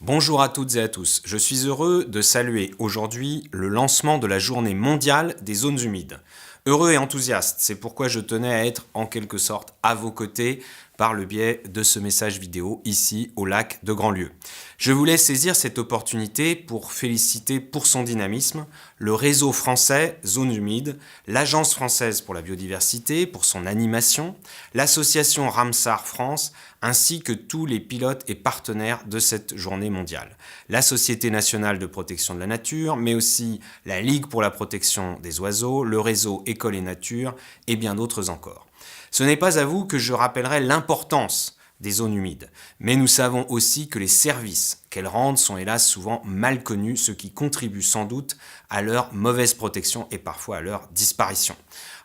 Bonjour à toutes et à tous, je suis heureux de saluer aujourd'hui le lancement de la journée mondiale des zones humides. Heureux et enthousiaste, c'est pourquoi je tenais à être en quelque sorte à vos côtés par le biais de ce message vidéo ici au lac de Grandlieu. Je voulais saisir cette opportunité pour féliciter pour son dynamisme le réseau français Zones Humides, l'Agence française pour la biodiversité pour son animation, l'association Ramsar France ainsi que tous les pilotes et partenaires de cette journée mondiale. La Société nationale de protection de la nature, mais aussi la Ligue pour la protection des oiseaux, le réseau École et Nature et bien d'autres encore. Ce n'est pas à vous que je rappellerai l'importance des zones humides, mais nous savons aussi que les services qu'elles rendent sont hélas souvent mal connus, ce qui contribue sans doute à leur mauvaise protection et parfois à leur disparition.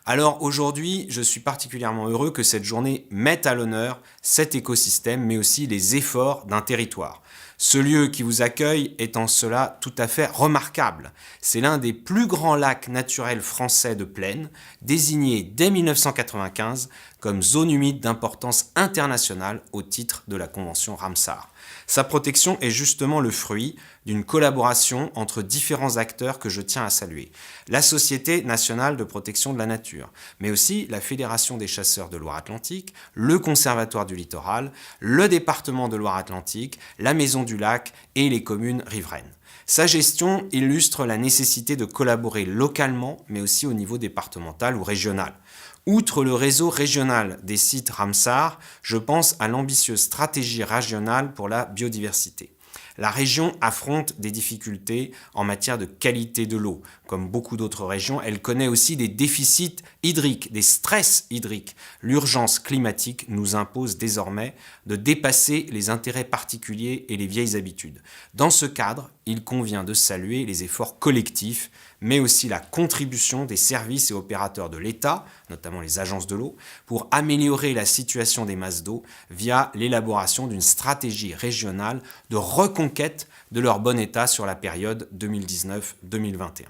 Alors aujourd'hui, je suis particulièrement heureux que cette journée mette à l'honneur cet écosystème, mais aussi les efforts d'un territoire. Ce lieu qui vous accueille est en cela tout à fait remarquable. C'est l'un des plus grands lacs naturels français de plaine, désigné dès 1995 comme zone humide d'importance internationale au titre de la Convention Ramsar. Sa protection est justement le fruit d'une collaboration entre différents acteurs que je tiens à saluer. La Société nationale de protection de la nature, mais aussi la Fédération des chasseurs de Loire-Atlantique, le Conservatoire du littoral, le département de Loire-Atlantique, la Maison du lac et les communes riveraines. Sa gestion illustre la nécessité de collaborer localement, mais aussi au niveau départemental ou régional. Outre le réseau régional des sites Ramsar, je pense à l'ambitieuse stratégie régionale pour la biodiversité. La région affronte des difficultés en matière de qualité de l'eau. Comme beaucoup d'autres régions, elle connaît aussi des déficits hydriques, des stress hydriques. L'urgence climatique nous impose désormais de dépasser les intérêts particuliers et les vieilles habitudes. Dans ce cadre, il convient de saluer les efforts collectifs, mais aussi la contribution des services et opérateurs de l'État, notamment les agences de l'eau, pour améliorer la situation des masses d'eau via l'élaboration d'une stratégie régionale de reconquête de leur bon état sur la période 2019-2021.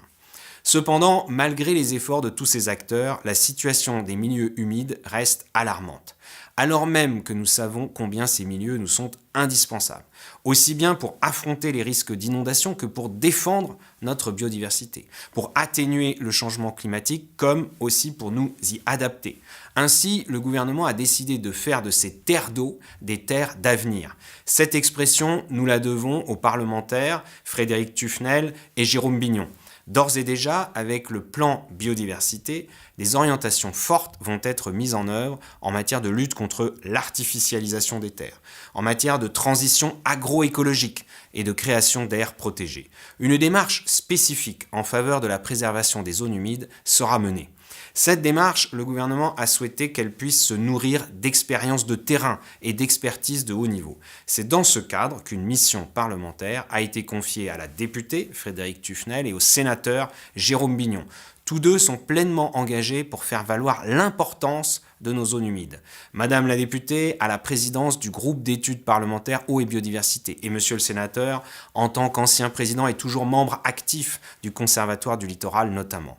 Cependant, malgré les efforts de tous ces acteurs, la situation des milieux humides reste alarmante, alors même que nous savons combien ces milieux nous sont indispensables, aussi bien pour affronter les risques d'inondation que pour défendre notre biodiversité, pour atténuer le changement climatique comme aussi pour nous y adapter. Ainsi, le gouvernement a décidé de faire de ces terres d'eau des terres d'avenir. Cette expression, nous la devons aux parlementaires Frédéric Tufnel et Jérôme Bignon. D'ores et déjà, avec le plan biodiversité, des orientations fortes vont être mises en œuvre en matière de lutte contre l'artificialisation des terres, en matière de transition agroécologique et de création d'aires protégées. Une démarche spécifique en faveur de la préservation des zones humides sera menée. Cette démarche, le gouvernement a souhaité qu'elle puisse se nourrir d'expériences de terrain et d'expertise de haut niveau. C'est dans ce cadre qu'une mission parlementaire a été confiée à la députée Frédéric Tufnel et au sénateur Jérôme Bignon. Tous deux sont pleinement engagés pour faire valoir l'importance de nos zones humides. Madame la députée à la présidence du groupe d'études parlementaires eau et biodiversité et monsieur le sénateur, en tant qu'ancien président et toujours membre actif du Conservatoire du littoral notamment.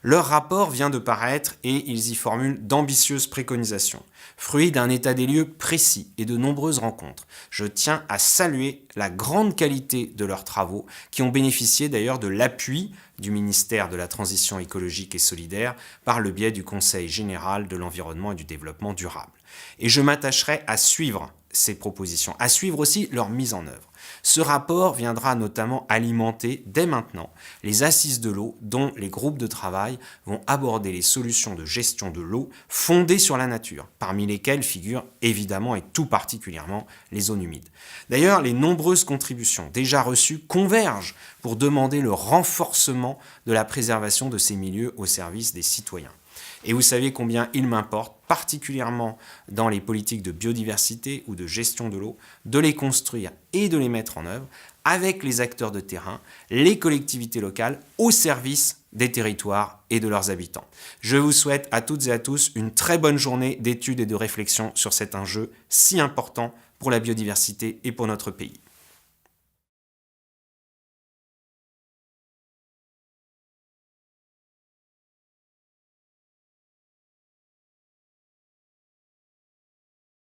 Leur rapport vient de paraître et ils y formulent d'ambitieuses préconisations, fruit d'un état des lieux précis et de nombreuses rencontres. Je tiens à saluer la grande qualité de leurs travaux qui ont bénéficié d'ailleurs de l'appui du ministère de la Transition écologique et solidaire par le biais du Conseil général de l'environnement et du développement durable. Et je m'attacherai à suivre ces propositions, à suivre aussi leur mise en œuvre. Ce rapport viendra notamment alimenter dès maintenant les assises de l'eau dont les groupes de travail vont aborder les solutions de gestion de l'eau fondées sur la nature, parmi lesquelles figurent évidemment et tout particulièrement les zones humides. D'ailleurs, les nombreuses contributions déjà reçues convergent pour demander le renforcement de la préservation de ces milieux au service des citoyens. Et vous savez combien il m'importe, particulièrement dans les politiques de biodiversité ou de gestion de l'eau, de les construire et de les mettre en œuvre avec les acteurs de terrain, les collectivités locales, au service des territoires et de leurs habitants. Je vous souhaite à toutes et à tous une très bonne journée d'études et de réflexion sur cet enjeu si important pour la biodiversité et pour notre pays.